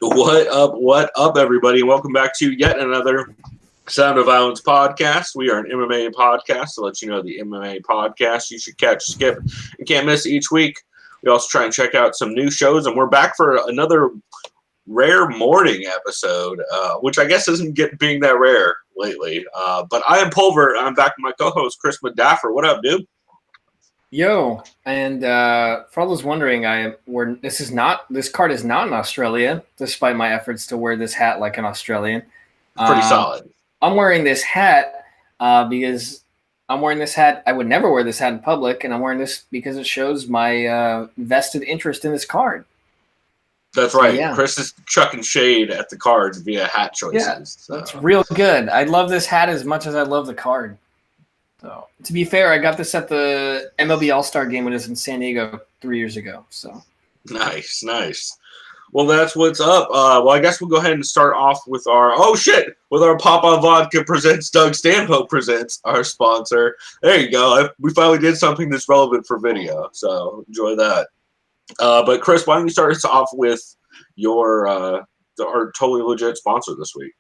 What up, everybody? Welcome back to yet another Sound of Violence podcast. We are an MMA podcast to let you know the MMA podcast you should catch, skip, and can't miss each week. We also try and check out some new shows, and we're back for another rare morning episode, which I guess isn't being that rare lately. But I am Pulver. I'm back with my co-host, Chris Madaffer. What up, dude? Yo, and for all those wondering, this card is not in Australia, despite my efforts to wear this hat like an Australian. Pretty solid. I'm wearing this hat because I'm wearing this hat. I would never wear this hat in public, and I'm wearing this because it shows my vested interest in this card. That's right. Yeah. Chris is chucking shade at the cards via hat choices. Yeah, that's real good. I love this hat as much as I love the card. So, to be fair, I got this at the MLB All-Star game when it was in San Diego 3 years ago. So nice. Well, that's what's up. Well, I guess we'll go ahead and start off with our Papa Vodka presents Doug Stanhope presents our sponsor. There you go. We finally did something that's relevant for video, so enjoy that. But Chris, why don't you start us off with our totally legit sponsor this week?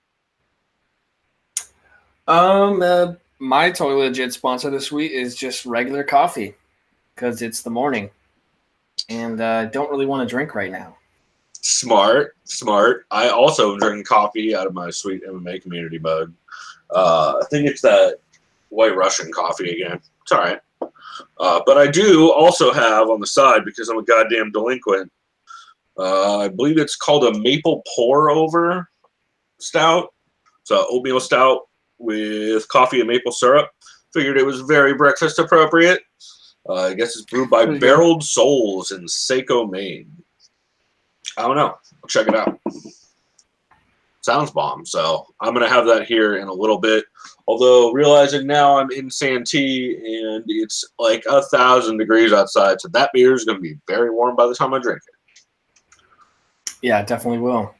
My totally legit sponsor this week is just regular coffee because it's the morning and I don't really want to drink right now. Smart. I also am drinking coffee out of my sweet MMA community mug. I think it's that White Russian coffee again. It's all right. But I do also have on the side, because I'm a goddamn delinquent, I believe it's called a maple pour-over stout. It's an oatmeal stout with coffee and maple syrup. Figured it was very breakfast appropriate. I guess it's brewed by Barreled Souls in Saco, Maine. I don't know. I'll check it out. Sounds bomb. So I'm going to have that here in a little bit. Although realizing now I'm in Santee and it's like 1,000 degrees outside. So that beer is going to be very warm by the time I drink it. Yeah, it definitely will.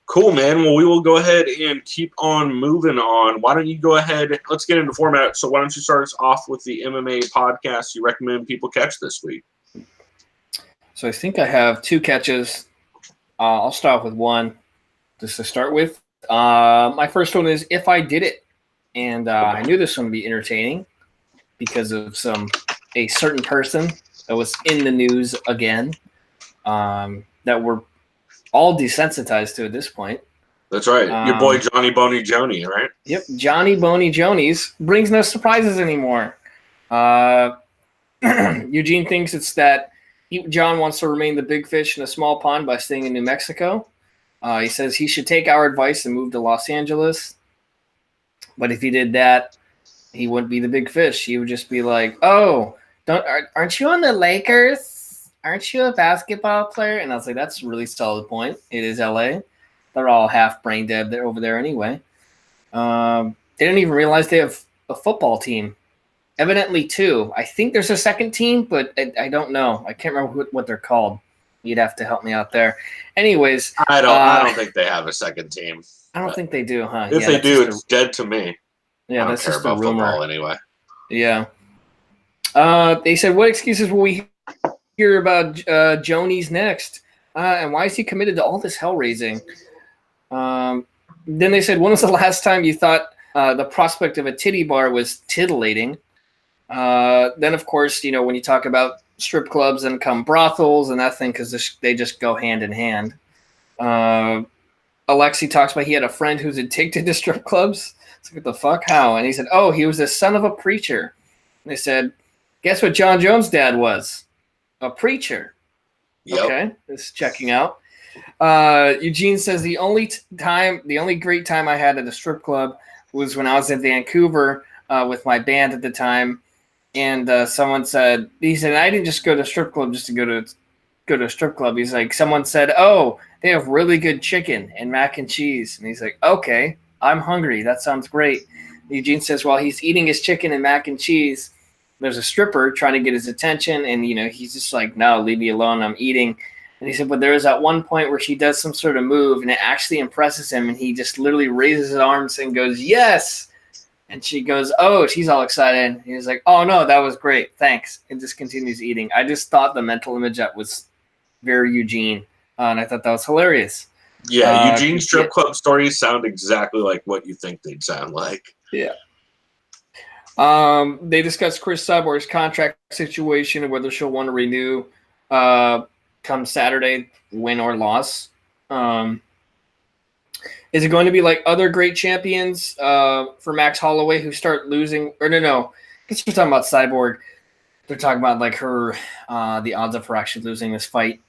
Cool, man. Well, we will go ahead and keep on moving on. Why don't you go ahead? Let's get into format. So why don't you start us off with the MMA podcast you recommend people catch this week? So I think I have two catches. I'll start with one just to start with. My first one is If I Did It. And I knew this one would be entertaining because of a certain person that was in the news again that we're all desensitized to at this point. That's right. Your boy Johnny Boney Joni, right? Yep. Johnny Boney Jonies brings no surprises anymore. Eugene thinks it's that John wants to remain the big fish in a small pond by staying in New Mexico. He says he should take our advice and move to Los Angeles. But if he did that, he wouldn't be the big fish. He would just be like, oh, aren't you on the Lakers? Aren't you a basketball player? And I was like, that's a really solid point. It is LA. They're all half brain dead over there anyway. They didn't even realize they have a football team. Evidently two. I think there's a second team, but I don't know. I can't remember what they're called. You'd have to help me out there. Anyways. I don't think they have a second team. I don't think they do, huh? If they do, it's dead to me. Yeah, that's just a rumor. Football anyway. Yeah. They said, what excuses will we hear about Jonies next? And why is he committed to all this hell raising? Then they said, when was the last time you thought the prospect of a titty bar was titillating? Then, of course, when you talk about strip clubs and come brothels and that thing, because they just go hand in hand. Alexi talks about he had a friend who's addicted to strip clubs. It's like, what the fuck? How? And he said, oh, he was the son of a preacher. And they said, guess what John Jones' dad was? A preacher. Yep. Okay, this is checking out. Eugene says the only great time I had at a strip club was when I was in Vancouver with my band at the time. And someone said, I didn't just go to a strip club just to go to a strip club. He's like, someone said, oh, they have really good chicken and mac and cheese. And he's like, okay, I'm hungry. That sounds great. Eugene says, while he's eating his chicken and mac and cheese, there's a stripper trying to get his attention. And, he's just like, no, leave me alone. I'm eating. And he said, but there is at one point where she does some sort of move and it actually impresses him. And he just literally raises his arms and goes, yes. And she goes, oh, she's all excited. And he's like, oh, no, that was great. Thanks. And just continues eating. I just thought the mental image that was very Eugene. and I thought that was hilarious. Yeah, Eugene's strip club stories sound exactly like what you think they'd sound like. Yeah. They discussed Chris Cyborg's contract situation and whether she'll want to renew come Saturday, win or loss. Is it going to be like other great champions for Max Holloway who start losing? Or no. I guess you're talking about Cyborg. They're talking about like her, the odds of her actually losing this fight.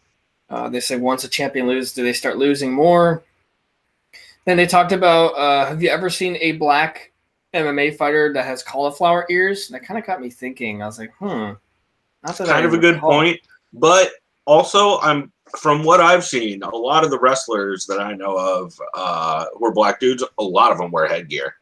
They say once a champion loses, do they start losing more? Then they talked about, have you ever seen a black MMA fighter that has cauliflower ears? That kind of got me thinking. I was like, Not that kind of a good point. But also, from what I've seen, a lot of the wrestlers that I know of who are black dudes, a lot of them wear headgear.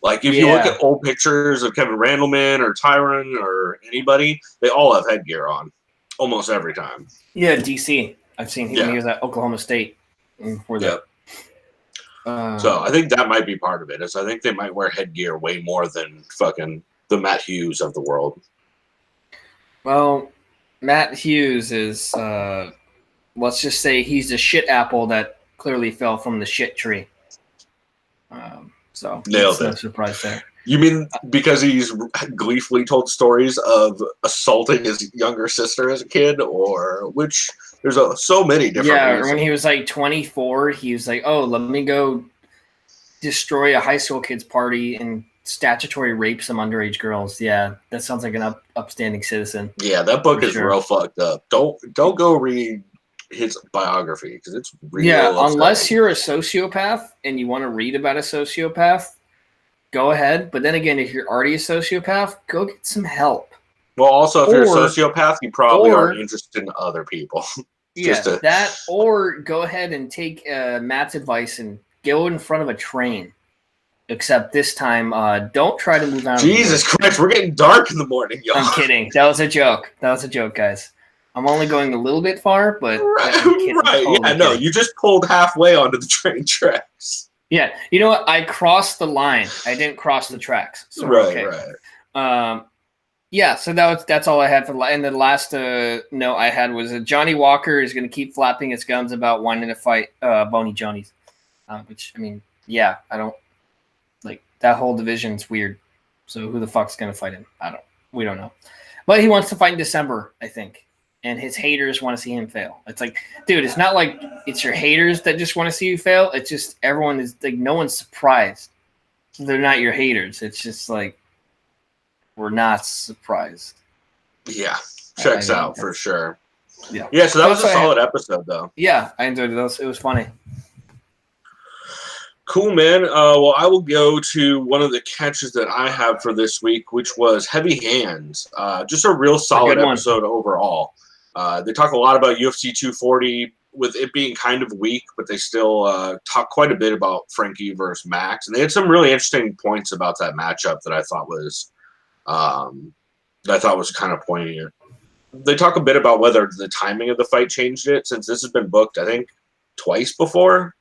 Like, if you look at old pictures of Kevin Randleman or Tyron or anybody, they all have headgear on almost every time. Yeah, DC. I've seen him when he was at Oklahoma State. For that. So I think that might be part of it. Is I think they might wear headgear way more than fucking the Matt Hughes of the world. Well, Matt Hughes is, let's just say he's a shit apple that clearly fell from the shit tree. So nailed it. No surprise there. You mean because he's gleefully told stories of assaulting his younger sister as a kid, or which there's so many different reasons. When he was like 24, he was like, "Oh, let me go destroy a high school kid's party and statutory rape some underage girls." Yeah, that sounds like an upstanding citizen. Yeah, that book is real fucked up. Don't go read his biography because it's real unless you're a sociopath and you want to read about a sociopath, go ahead. But then again, if you're already a sociopath, go get some help. Well, also, if you're a sociopath, you probably aren't interested in other people. Or go ahead and take Matt's advice and go in front of a train. Except this time, don't try to move out. Jesus Christ, we're getting dark in the morning, y'all. I'm kidding. That was a joke. Guys. I'm only going a little bit far, but you just pulled halfway onto the train tracks. Yeah, you know what? I crossed the line. I didn't cross the tracks. So right. So that's all I had for. And the last note I had was Johnny Walker is going to keep flapping his gums about wanting to fight Boney Jonies, which I mean, I don't like that whole division's weird. So who the fuck's going to fight him? We don't know, but he wants to fight in December, I think. And his haters want to see him fail. It's like, dude, it's not like it's your haters that just want to see you fail. It's just everyone is like, no one's surprised. They're not your haters. It's just like, we're not surprised. Yeah, checks out for sure. Yeah. Yeah, so that was a solid episode, though. Yeah, I enjoyed it. It was funny. Cool, man. Well, I will go to one of the catches that I have for this week, which was Heavy Hands. Just a real solid episode overall. They talk a lot about UFC 240 with it being kind of weak, but they still talk quite a bit about Frankie versus Max. And they had some really interesting points about that matchup that I thought was kind of poignant. They talk a bit about whether the timing of the fight changed it, since this has been booked, I think, twice before.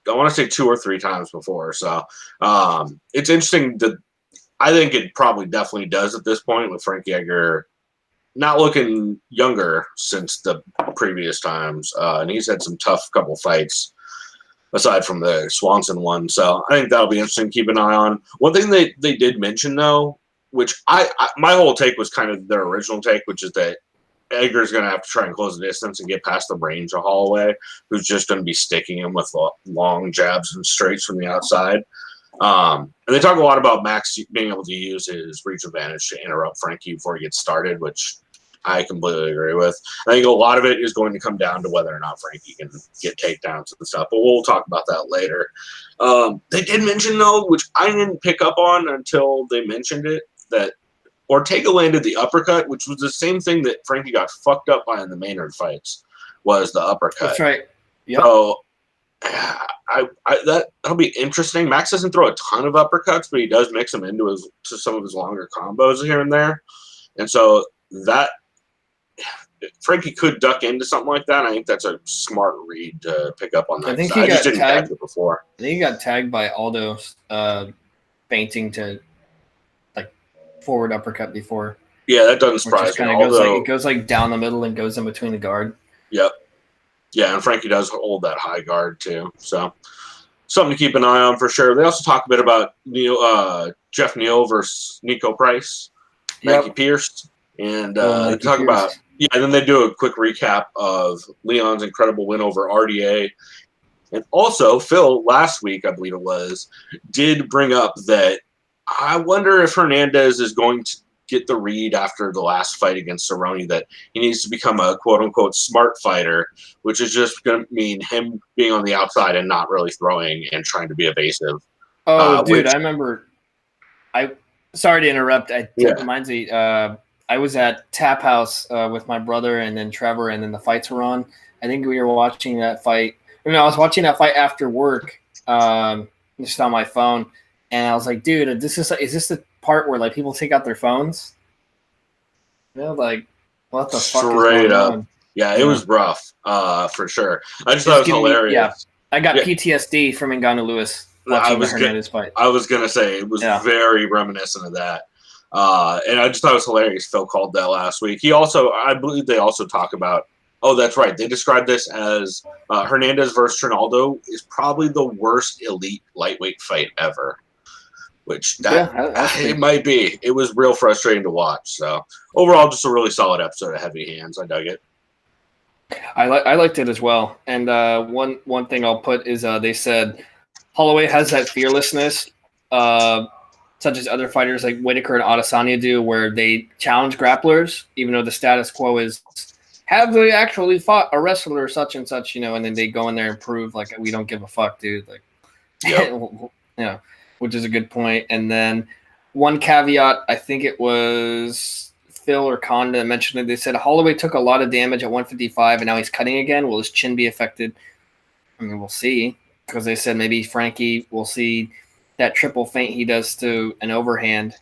I want to say 2 or 3 times before. So it's interesting that I think it probably definitely does at this point with Frankie Edgar not looking younger since the previous times. And he's had some tough couple fights aside from the Swanson one. So I think that'll be interesting to keep an eye on. One thing they did mention, though, which my whole take was kind of their original take, which is that Edgar's going to have to try and close the distance and get past the range of Holloway, who's just going to be sticking him with long jabs and straights from the outside. And they talk a lot about Max being able to use his reach advantage to interrupt Frankie before he gets started, which I completely agree with. I think a lot of it is going to come down to whether or not Frankie can get takedowns and stuff, but we'll talk about that later. They did mention, though, which I didn't pick up on until they mentioned it, that Ortega landed the uppercut, which was the same thing that Frankie got fucked up by in the Maynard fights, was the uppercut. That's right. Yep. So that'll be interesting. Max doesn't throw a ton of uppercuts, but he does mix them into some of his longer combos here and there. And so that Frankie could duck into something like that. I think that's a smart read to pick up on that. I think he got didn't tagged it before. I think he got tagged by Aldo feinting to forward uppercut before. Yeah, that doesn't surprise me. It goes like down the middle and goes in between the guard. Yep. Yeah, and Frankie does hold that high guard too. So something to keep an eye on for sure. They also talk a bit about Jeff Neal versus Nico Price, Maggie Pierce, and they talk about and then they do a quick recap of Leon's incredible win over RDA. And also, Phil, last week, I believe it was, did bring up that I wonder if Hernandez is going to get the read after the last fight against Cerrone that he needs to become a quote-unquote smart fighter, which is just going to mean him being on the outside and not really throwing and trying to be evasive. Oh, dude, I remember sorry to interrupt. It reminds me, I was at Tap House with my brother and then Trevor, and then the fights were on. I think we were watching that fight. I was watching that fight after work, just on my phone, and I was like, dude, is this the part where like people take out their phones? Like, what the fuck is going on? Yeah, it was rough, for sure. I just thought it was hilarious. I got PTSD from Ngannou Lewis watching the Hernandez fight. I was going to say, it was very reminiscent of that. And I just thought it was hilarious. Phil called that last week. I believe they also talk about, that's right. They described this as Hernandez versus Trinaldo is probably the worst elite lightweight fight ever. Which it might be. It was real frustrating to watch. So overall, just a really solid episode of Heavy Hands. I dug it. I liked it as well. And one thing I'll put is they said Holloway has that fearlessness, such as other fighters like Whitaker and Adesanya do, where they challenge grapplers, even though the status quo is, have they actually fought a wrestler such and such, and then they go in there and prove like we don't give a fuck, dude. Like, which is a good point. And then one caveat, I think it was Phil or Conda mentioned it. They said Holloway took a lot of damage at 155 and now he's cutting again. Will his chin be affected? I mean, we'll see, because they said maybe Frankie will see that triple feint he does to an overhand.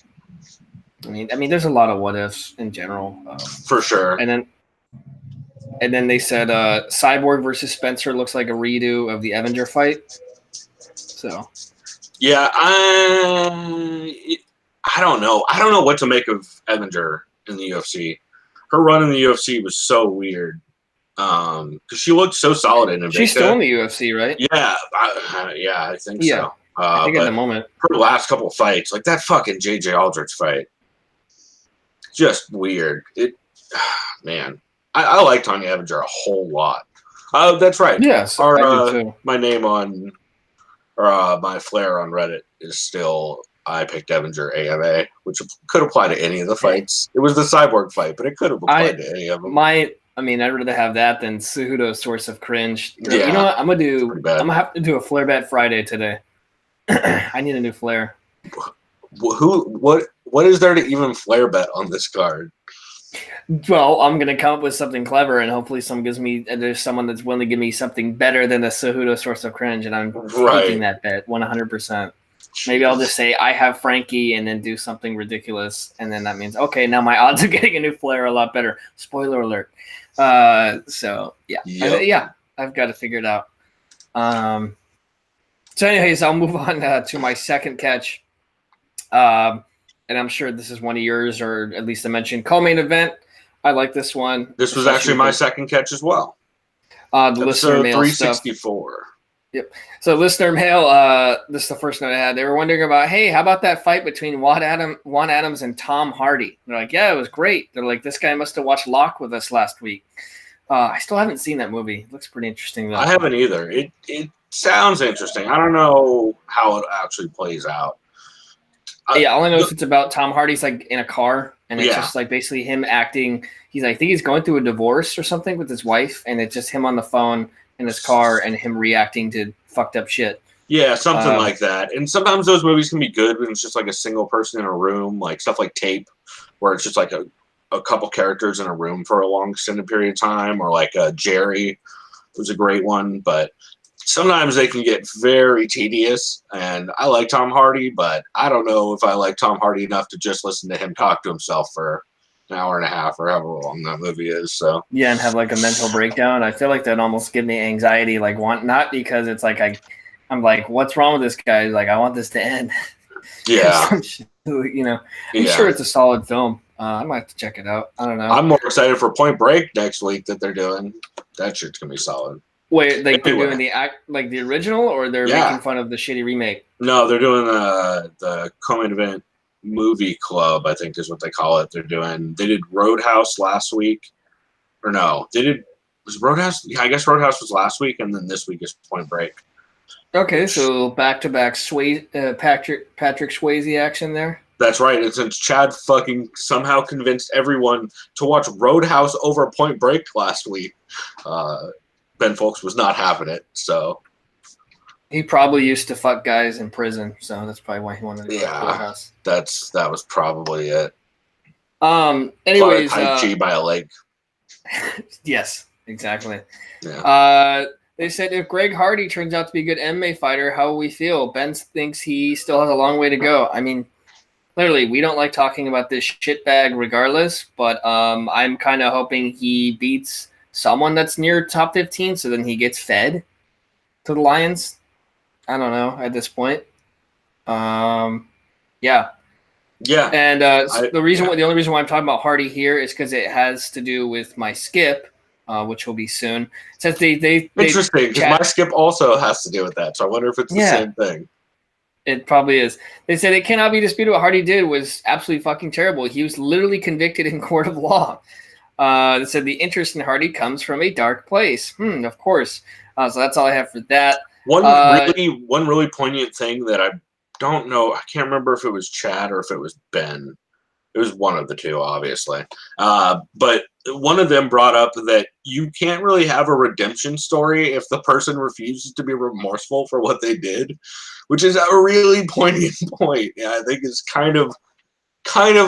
I mean, there's a lot of what ifs in general. For sure. And then they said Cyborg versus Spencer looks like a redo of the Evinger fight. So. Yeah, I don't know. I don't know what to make of Evinger in the UFC. Her run in the UFC was so weird because she looked so solid in Invicta. She's still in the UFC, right? Yeah, I think so. I think at the moment. Her last couple of fights, like that fucking JJ Aldrich fight, just weird. Man, I like Tanya Evinger a whole lot. That's right. Yes, I do too. My name on... my flair on Reddit is still I picked Evinger AMA, which could apply to any of the fights. It was the Cyborg fight, but it could have applied to any of them. I'd rather have that than Cejudo's source of cringe. Yeah, you know what? I'm gonna have to do a flair bet Friday today. I need a new flair. What is there to even flair bet on this card? Well, I'm gonna come up with something clever, and hopefully, there's someone that's willing to give me something better than the Cejudo source of cringe, and I'm taking that bet 100%. Maybe I'll just say I have Frankie, and then do something ridiculous, and then that means okay, now my odds of getting a new flair are a lot better. Spoiler alert. So yeah, I've got to figure it out. So, anyways, I'll move on to my second catch. And I'm sure this is one of yours, or at least I mentioned co-main event. I like this one. This was actually my second catch as well. The listener mail 364. Stuff. Yep. So listener mail, this is the first note I had. They were wondering about, hey, how about that fight between Juan Adams and Tom Hardy? They're like, yeah, it was great. They're like, this guy must have watched Locke with us last week. I still haven't seen that movie. It looks pretty interesting, though. I haven't either. It sounds interesting. I don't know how it actually plays out. All I know is it's about Tom Hardy's like in a car, and it's just like basically him acting. I think he's going through a divorce or something with his wife, and it's just him on the phone in his car and him reacting to fucked up shit. Yeah, something like that. And sometimes those movies can be good when it's just like a single person in a room, like stuff like Tape, where it's just like a couple characters in a room for a long extended period of time, or like Jerry was a great one, but sometimes they can get very tedious, and I like Tom Hardy, but I don't know if I like Tom Hardy enough to just listen to him talk to himself for an hour and a half or however long that movie is. So yeah, and have like a mental breakdown. I feel like that almost give me anxiety. Like, not because it's like I'm like, what's wrong with this guy? Like, I want this to end. Yeah, I'm sure it's a solid film. I might have to check it out. I don't know. I'm more excited for Point Break next week that they're doing. That shit's gonna be solid. Wait, like they're doing the original, or they're making fun of the shitty remake? No, they're doing the co-main event movie club, I think is what they call it. They did Roadhouse last week, or no, was Roadhouse? Yeah, I guess Roadhouse was last week, and then this week is Point Break. Okay, so back-to-back Patrick Swayze action there. That's right. And since Chad fucking somehow convinced everyone to watch Roadhouse over Point Break last week, Ben Folks was not having it. So he probably used to fuck guys in prison, so that's probably why he wanted to go to Roadhouse. That was probably it. Anyways, G by a leg. Yes, exactly. Yeah. They said if Greg Hardy turns out to be a good MMA fighter, how will we feel? Ben thinks he still has a long way to go. I mean, clearly, we don't like talking about this shitbag regardless, but I'm kind of hoping he beats someone that's near top 15, so then he gets fed to the Lions. I don't know at this point. Yeah. Yeah. And the only reason why I'm talking about Hardy here is because it has to do with my skip, which will be soon. Since they interesting, because my skip also has to do with that, so I wonder if it's the same thing. It probably is. They said it cannot be disputed what Hardy did was absolutely fucking terrible. He was literally convicted in court of law. They said the interest in Hardy comes from a dark place. Of course. So that's all I have for that. One really poignant thing that I don't know, I can't remember if it was Chad or if it was Ben. It was one of the two, obviously. But one of them brought up that you can't really have a redemption story if the person refuses to be remorseful for what they did, which is a really poignant point. Yeah, I think it's kind of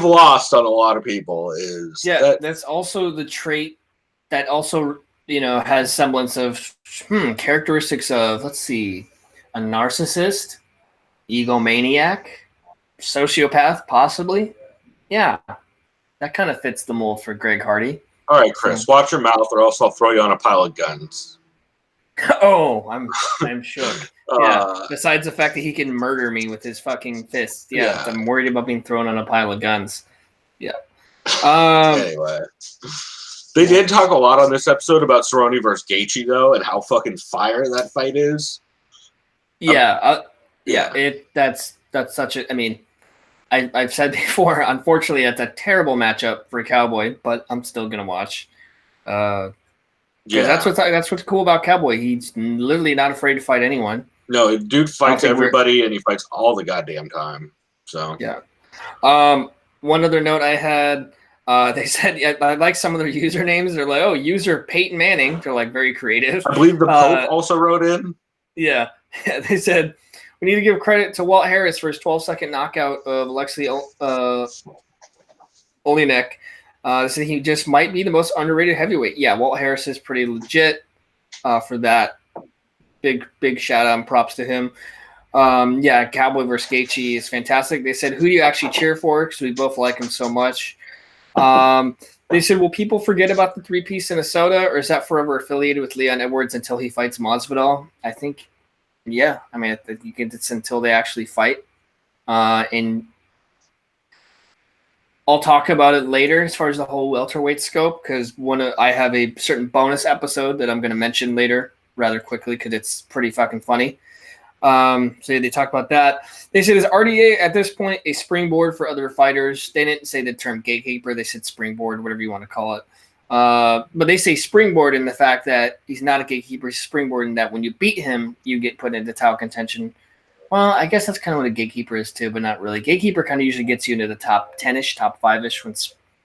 lost on a lot of people. That's also the trait that also has semblance of characteristics of, let's see, a narcissist, egomaniac, sociopath, possibly. Yeah, that kind of fits the mold for Greg Hardy. All right, Chris, watch your mouth, or else I'll throw you on a pile of guns. Oh, I'm shook. Yeah. Besides the fact that he can murder me with his fucking fists. Yeah. I'm worried about being thrown on a pile of guns. Yeah. Anyway, they did talk a lot on this episode about Cerrone versus Gaethje, though, and how fucking fire that fight is. Yeah. That's such a. I mean, I've said before. Unfortunately, it's a terrible matchup for a Cowboy, but I'm still gonna watch. That's what's cool about Cowboy. He's literally not afraid to fight anyone. No, dude fights everybody, and he fights all the goddamn time. So yeah. One other note I had, they said I like some of their usernames. They're like, oh, user Peyton Manning. They're like very creative. I believe the Pope also wrote in. Yeah, they said we need to give credit to Walt Harris for his 12-second knockout of Alexei Olenek. So he just might be the most underrated heavyweight. Yeah, Walt Harris is pretty legit for that. Big shout out and props to him. Cowboy versus Gaethje is fantastic. They said, who do you actually cheer for? Because we both like him so much. They said, will people forget about the three-piece Minnesota, or is that forever affiliated with Leon Edwards until he fights Masvidal? I think, yeah. I mean, I think it's until they actually fight. And I'll talk about it later as far as the whole welterweight scope, because I have a certain bonus episode that I'm going to mention later rather quickly because it's pretty fucking funny. So they talk about that. They said, is RDA at this point a springboard for other fighters? They didn't say the term gatekeeper. They said springboard, whatever you want to call it. But they say springboard in the fact that he's not a gatekeeper. He's springboard in that when you beat him, you get put into title contention. Well, I guess that's kind of what a gatekeeper is too, but not really. Gatekeeper kind of usually gets you into the top 10-ish, top 5-ish, when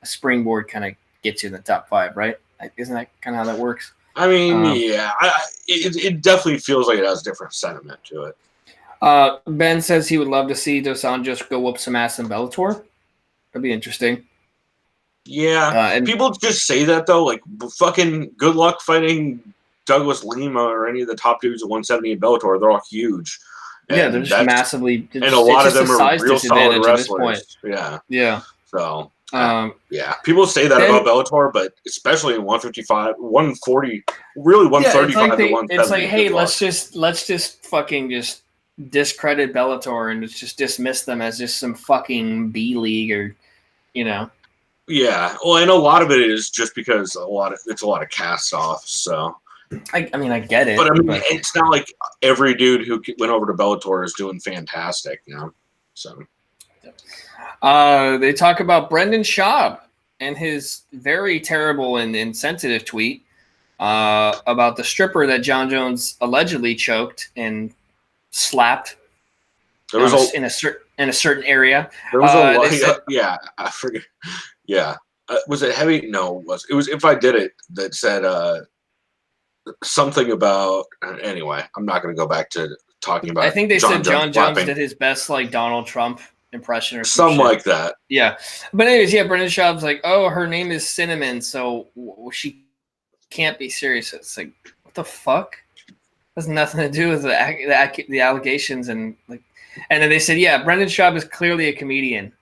a springboard kind of gets you in the top 5, right? Isn't that kind of how that works? I mean, yeah. It definitely feels like it has different sentiment to it. Ben says he would love to see Dos Anjos go whoop some ass in Bellator. That'd be interesting. Yeah. And people just say that, though. Like, fucking good luck fighting Douglas Lima or any of the top dudes at 170 in Bellator. They're all huge. Yeah, they're just massively. And a lot of them are real solid wrestlers. Yeah. So, yeah. People say that about Bellator, but especially in 155, 140, really 135 to 170. It's like, hey, let's just fucking just discredit Bellator and just dismiss them as just some fucking B league or, Yeah, well, and a lot of it is just because it's a lot of cast offs. So, I mean, I get it, but I mean, it's not like every dude who went over to Bellator is doing fantastic, you know. So, they talk about Brendan Schaub and his very terrible and insensitive tweet about the stripper that John Jones allegedly choked and slapped there was in a certain area. There was a lot. Yeah, I forget. Yeah, was it heavy? No, it was If I Did It that said something about. Anyway, I'm not going to go back to talking about. I think they said John Jones slapping. did his best like Donald Trump impression or something like that. Yeah, but anyways, yeah, Brendan Schaub's like, oh, her name is Cinnamon, so she can't be serious. It's like, what the fuck? Has nothing to do with the allegations and like. And then they said, yeah, Brendan Schaub is clearly a comedian.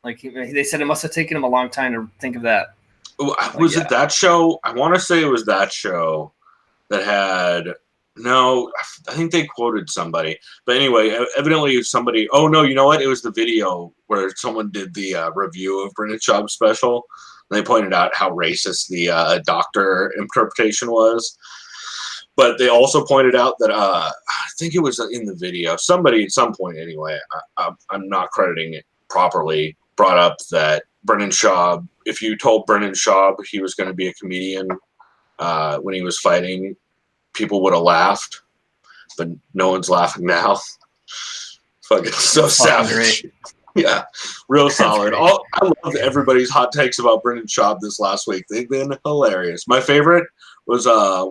Like they said, it must have taken him a long time to think of that. Was it that show? I want to say it was that show that had. No, I think they quoted somebody. But anyway, evidently somebody. Oh no, you know what? It was the video where someone did the review of Brendan Schaub's special. And they pointed out how racist the doctor interpretation was. But they also pointed out that I think it was in the video. Somebody at some point, anyway, I'm not crediting it properly, brought up that Brendan Schaub, if you told Brendan Schaub he was going to be a comedian when he was fighting, people would have laughed. But no one's laughing now. Fucking so savage. Yeah, real solid. I love everybody's hot takes about Brendan Schaub this last week. They've been hilarious. My favorite was I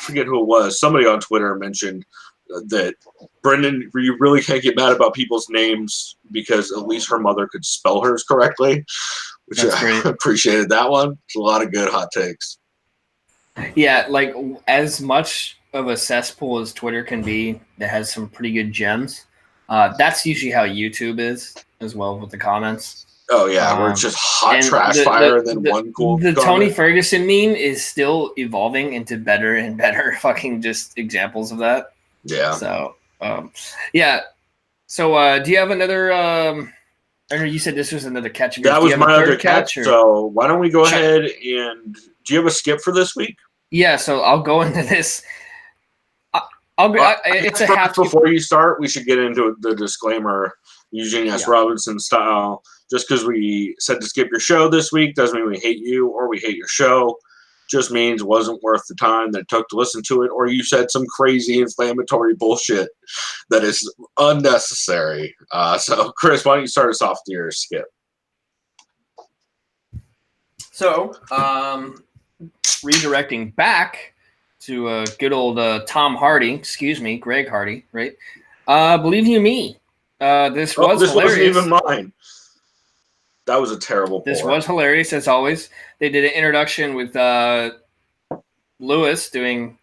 forget who it was. Somebody on Twitter mentioned that Brendan, you really can't get mad about people's names because at least her mother could spell hers correctly, which I appreciated that one. It's a lot of good hot takes. Yeah, like as much of a cesspool as Twitter can be, that has some pretty good gems. That's usually how YouTube is as well with the comments. Oh yeah, where it's just hot trash fire and then one cool. The Tony Ferguson meme is still evolving into better and better fucking just examples of that. Yeah. So yeah. So do you have another? I know you said this was another catch. That was my other catch. So why don't we go ahead and do you have a skip for this week? Yeah. So I'll go into this. I'll go. It's a half. Before you start, we should get into the disclaimer, Eugene S. Robinson style. Just because we said to skip your show this week doesn't mean we hate you or we hate your show. Just means it wasn't worth the time that it took to listen to it, or you said some crazy inflammatory bullshit that is unnecessary. So, Chris, why don't you start us off with your skip? So, redirecting back to good old Tom Hardy, Greg Hardy, right? Believe you me, this hilarious. Wasn't even mine. That was a terrible This was hilarious, as always. They did an introduction with Lewis doing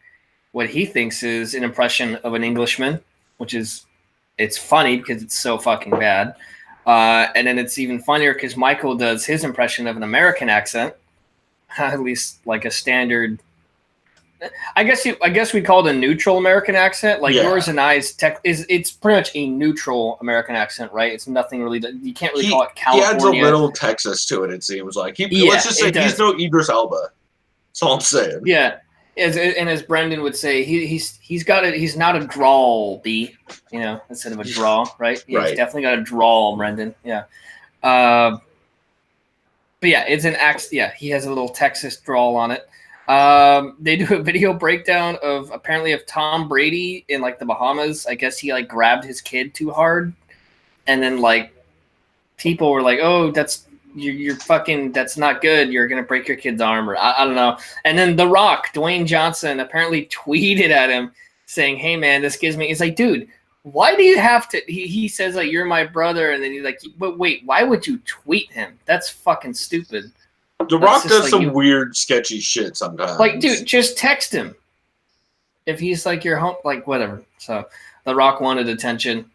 what he thinks is an impression of an Englishman, which is it's funny because it's so fucking bad. And then it's even funnier because Michael does his impression of an American accent, at least like a standard. I guess we call it a neutral American accent. Like yours and I's it's pretty much a neutral American accent, right? It's nothing really. You can't really call it California. He adds a little Texas to it. It seems like let's just say he's no Idris Elba. That's all I'm saying. Yeah, as Brendan would say, he's got it. He's not a drawl, instead of a draw, right? Yeah, right. He's definitely got a drawl, Brendan. Yeah. But yeah, it's an accent. Yeah, he has a little Texas drawl on it. They do a video breakdown of Tom Brady in like the Bahamas. I guess he like grabbed his kid too hard, and then like people were like, "Oh, you're fucking. That's not good. You're gonna break your kid's arm." Or I don't know. And then The Rock, Dwayne Johnson, apparently tweeted at him saying, "Hey man, this gives me." It's like, dude, why do you have to? He says like, "You're my brother," and then he's like, "But wait, why would you tweet him? That's fucking stupid." The Rock does some weird, sketchy shit sometimes. Like, dude, just text him. If he's like your home, like whatever. So, The Rock wanted attention.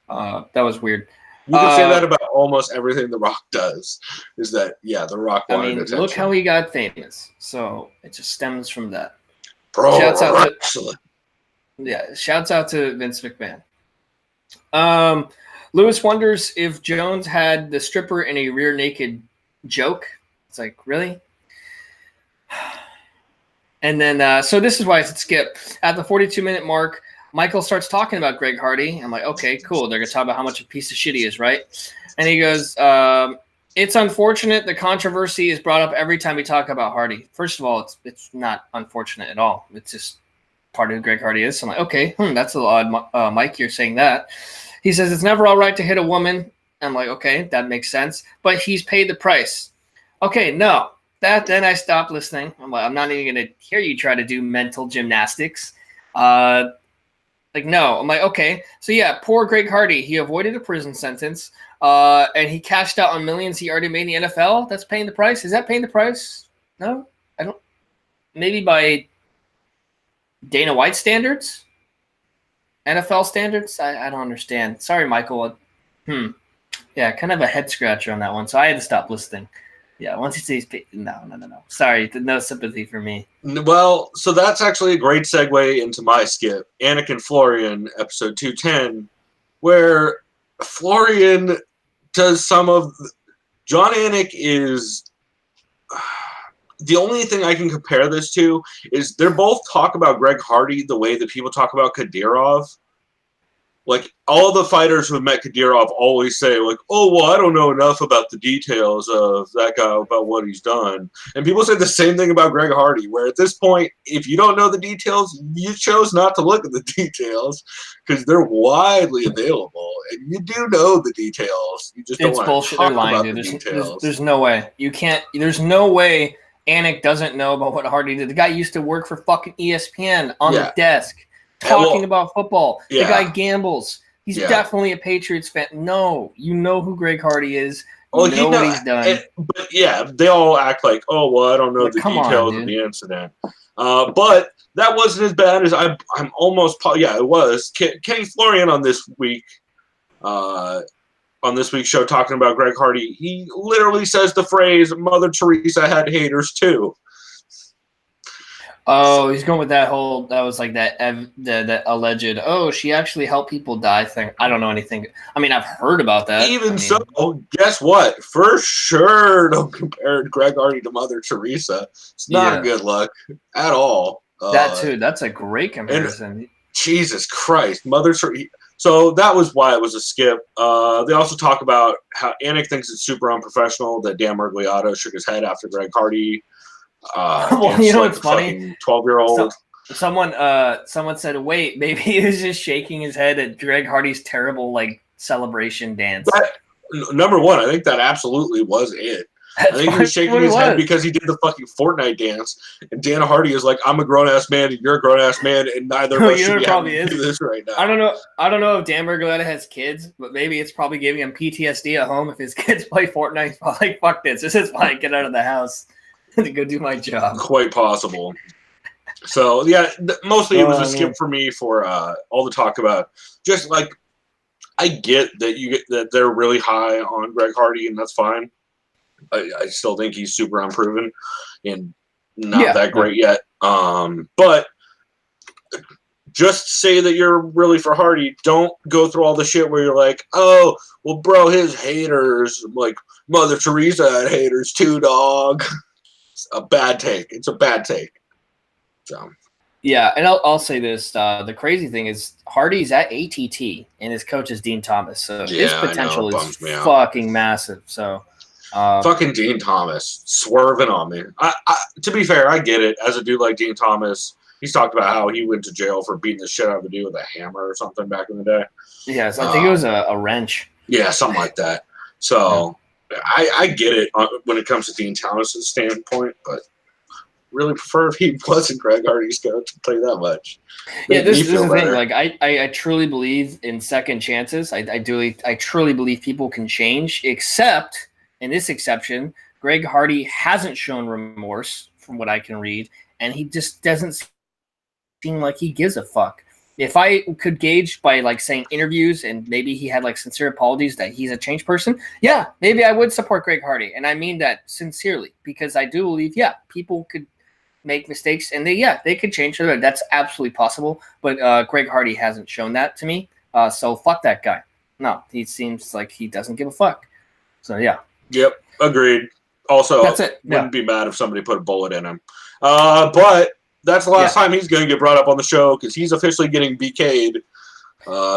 That was weird. You can say that about almost everything The Rock does. Is that The Rock wanted attention. Look how he got famous. So it just stems from that. Shouts out to Vince McMahon. Lewis wonders if Jones had the stripper in a rear naked joke. It's like, really? And then, so this is why I said skip. At the 42-minute mark, Michael starts talking about Greg Hardy. I'm like, okay, cool. They're going to talk about how much a piece of shit he is, right? And he goes, it's unfortunate the controversy is brought up every time we talk about Hardy. First of all, it's not unfortunate at all. It's just part of who Greg Hardy is. So I'm like, okay, that's a little odd, Mike, you're saying that. He says, it's never all right to hit a woman. I'm like, okay, that makes sense. But he's paid the price. Okay, no. Then I stopped listening. I'm like, I'm not even going to hear you try to do mental gymnastics. No. I'm like, okay. So, yeah, poor Greg Hardy. He avoided a prison sentence, and he cashed out on millions he already made in the NFL. That's paying the price? Is that paying the price? No? I don't. Maybe by Dana White standards? NFL standards? I don't understand. Sorry, Michael. Yeah, kind of a head scratcher on that one. So I had to stop listening. Yeah, once he says no. Sorry, no sympathy for me. Well, so that's actually a great segue into my skip, Anik and Florian, episode 210, where Florian does some of John Anik is the only thing I can compare this to is they're both talk about Greg Hardy the way that people talk about Kadyrov. Like, all the fighters who have met Kadyrov always say, like, oh, well, I don't know enough about the details of that guy, about what he's done. And people say the same thing about Greg Hardy, where at this point, if you don't know the details, you chose not to look at the details because they're widely available. And you do know the details. You just don't want to talk about the details. There's no way. You can't. There's no way Anik doesn't know about what Hardy did. The guy used to work for fucking ESPN on the desk. Talking about football. The guy gambles. He's definitely a Patriots fan. No, you know who Greg Hardy is. You know what he's done. But yeah, they all act like, oh, well, I don't know the details of the incident. But that wasn't as bad as I'm almost. Yeah, it was. Kenny Florian on this week, on this week's show, talking about Greg Hardy. He literally says the phrase, "Mother Teresa had haters too." Oh, he's going with that whole. That was like that alleged. Oh, she actually helped people die thing. I don't know anything. I mean, I've heard about that. So, guess what? For sure, don't compare Greg Hardy to Mother Teresa. It's not a good look at all. That too. That's a great comparison. Jesus Christ, Mother Teresa. So that was why it was a skip. They also talk about how Anik thinks it's super unprofessional that Dan Miragliotta shook his head after Greg Hardy. Well, you know what's funny? 12-year-old. Someone said, "Wait, maybe he was just shaking his head at Greg Hardy's terrible celebration dance." Number one, I think that absolutely was it. I think he was shaking his head because he did the fucking Fortnite dance, and Dan Hardy is like, "I'm a grown ass man, and you're a grown ass man, and neither of us should be having to do this right now." I don't know if Dan Miragliotta has kids, but maybe it's probably giving him PTSD at home if his kids play Fortnite. He's probably like, "Fuck this! This is fine. Get out of the house." To go do my job. Quite possible. So yeah, mostly it was a skip for me for all the talk about just like I get that they're really high on Greg Hardy, and that's fine. I still think he's super unproven and not that great yet. But just say that you're really for Hardy. Don't go through all the shit where you're like, oh, well, bro, his haters, like Mother Teresa had haters too, dog. A bad take. It's a bad take. So yeah, and I'll say this: the crazy thing is Hardy's at ATT, and his coach is Dean Thomas, so his potential is fucking massive. So fucking Dean Thomas swerving on me. To be fair, I get it. As a dude like Dean Thomas, he's talked about how he went to jail for beating the shit out of a dude with a hammer or something back in the day. Yeah, so I think it was a wrench. Yeah, something like that. So. I get it when it comes to Dean Thomas' standpoint, but really prefer if he wasn't Greg Hardy's coach. To tell you that much. Yeah, this is the thing. Like, I truly believe in second chances. I truly believe people can change, except in this exception, Greg Hardy hasn't shown remorse from what I can read, and he just doesn't seem like he gives a fuck. If I could gauge by saying interviews and maybe he had sincere apologies that he's a changed person, yeah, maybe I would support Greg Hardy. And I mean that sincerely because I do believe, people could make mistakes and they could change. That's absolutely possible. But Greg Hardy hasn't shown that to me. So fuck that guy. No, he seems like he doesn't give a fuck. So yeah. Yep. Agreed. Also, That's it. Yeah. wouldn't be mad if somebody put a bullet in him. But that's the last time he's going to get brought up on the show because he's officially getting BK'd.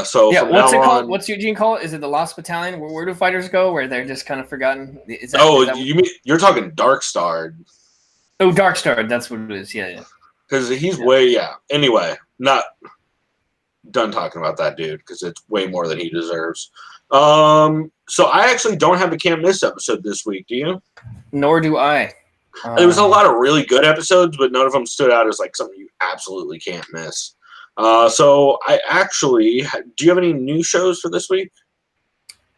So yeah, from what's now it called? on, What's Eugene call it? Is it the Lost Battalion? Where do fighters go? Where they're just kind of forgotten? Is that you mean you're talking Dark Starred? Oh, Dark Star. That's what it is. Yeah. Because he's way Anyway, not done talking about that dude because it's way more than he deserves. So I actually don't have a can't miss episode this week. Do you? Nor do I. There was a lot of really good episodes, but none of them stood out as like something you absolutely can't miss. So I actually, do you have any new shows for this week?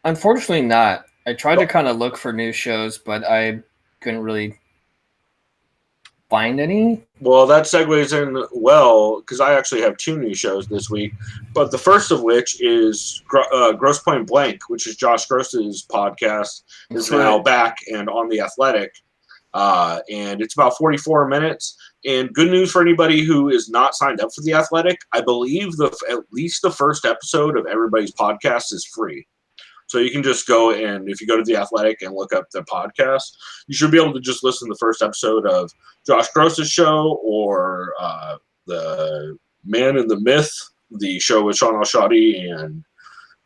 Unfortunately, not. I tried to kind of look for new shows, but I couldn't really find any. Well, that segues in well because I actually have 2 new shows this week, but the first of which is Gross Point Blank, which is Josh Gross's podcast, is now back and on The Athletic, and it's about 44 minutes. And good news for anybody who is not signed up for The Athletic, I believe at least the first episode of everybody's podcast is free. So you can just go and if you go to The Athletic and look up the podcast, you should be able to just listen to the first episode of Josh Gross's show or the Man and the Myth, the show with Sean Al-Shadi and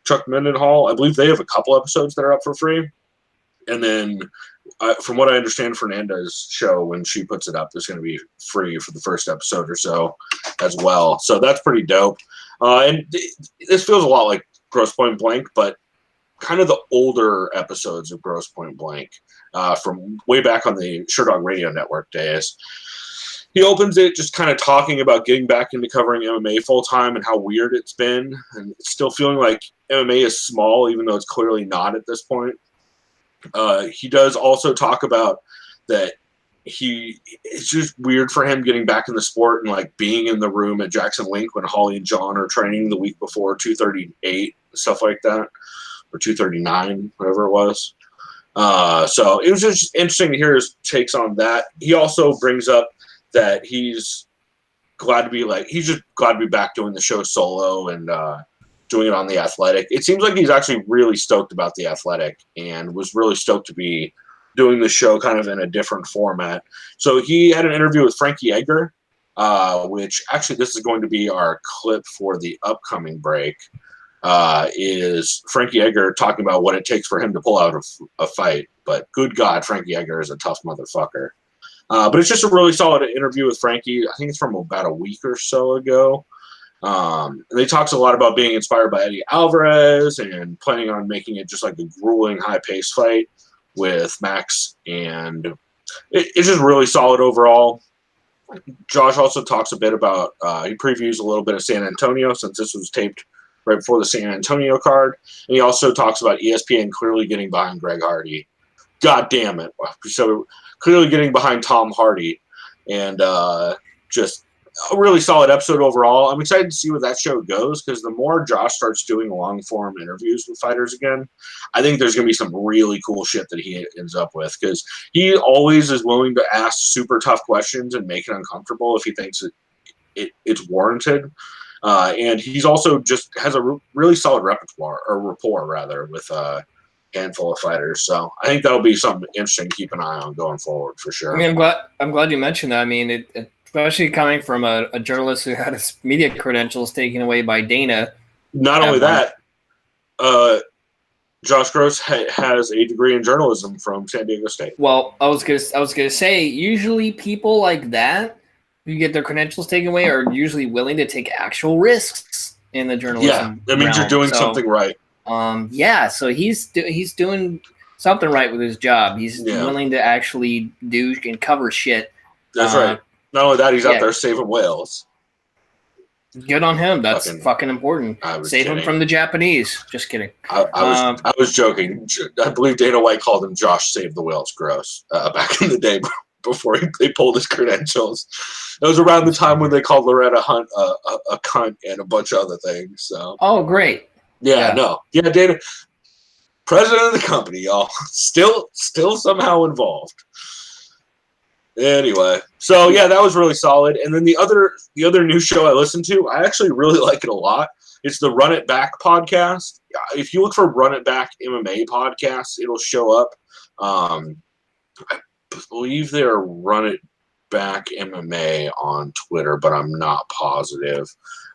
Chuck Mendenhall. I believe they have a couple episodes that are up for free. And then from what I understand, Fernanda's show, when she puts it up, is going to be free for the first episode or so as well. So that's pretty dope. And this feels a lot like Gross Point Blank, but kind of the older episodes of Gross Point Blank from way back on the Sherdog Radio Network days. He opens it just kind of talking about getting back into covering MMA full-time and how weird it's been, and still feeling like MMA is small, even though it's clearly not at this point. He does also talk about that it's just weird for him getting back in the sport and like being in the room at Jackson Link when Holly and John are training the week before 238, stuff like that. Or 239, whatever it was. So it was just interesting to hear his takes on that. He also brings up that he's just glad to be back doing the show solo and doing it on The Athletic. It seems like he's actually really stoked about The Athletic and was really stoked to be doing the show kind of in a different format. So he had an interview with Frankie Edgar, which actually this is going to be our clip for the upcoming break. Is Frankie Edgar talking about what it takes for him to pull out a fight. But good God, Frankie Edgar is a tough motherfucker. But it's just a really solid interview with Frankie. I think it's from about a week or so ago. And he talks a lot about being inspired by Eddie Alvarez and planning on making it just like a grueling, high-paced fight with Max. And it's just really solid overall. Josh also talks a bit about, he previews a little bit of San Antonio since this was taped right before the San Antonio card. And he also talks about ESPN clearly getting behind Greg Hardy. God damn it. So clearly getting behind Tom Hardy. And just a really solid episode overall. I'm excited to see where that show goes because the more Josh starts doing long-form interviews with fighters again, I think there's going to be some really cool shit that he ends up with because he always is willing to ask super tough questions and make it uncomfortable if he thinks it's warranted. And he's also just has a really solid rapport with a handful of fighters. So I think that'll be something interesting to keep an eye on going forward for sure. I mean, I'm glad you mentioned that. I mean, especially coming from a journalist who had his media credentials taken away by Dana. Not only that, Josh Gross has a degree in journalism from San Diego State. Well, I was gonna say, usually people like that who get their credentials taken away are usually willing to take actual risks in the journalism. Yeah, that means you're doing something right. So he's doing something right with his job. He's willing to actually do and cover shit. That's right. Not only that, he's out there saving whales. Good on him. That's fucking important. Save him from the Japanese. Just kidding. I was joking. I believe Dana White called him Josh Save the Whales Gross back in the day before they pulled his credentials. It was around the time when they called Loretta Hunt a cunt and a bunch of other things. So. Oh, great. Yeah, Dana, president of the company, y'all. Still somehow involved. Anyway, so yeah, that was really solid. And then the other new show I listened to, I actually really like it a lot. It's the Run It Back podcast. If you look for Run It Back MMA podcasts, it'll show up. believe they're Run It Back MMA on Twitter, but I'm not positive.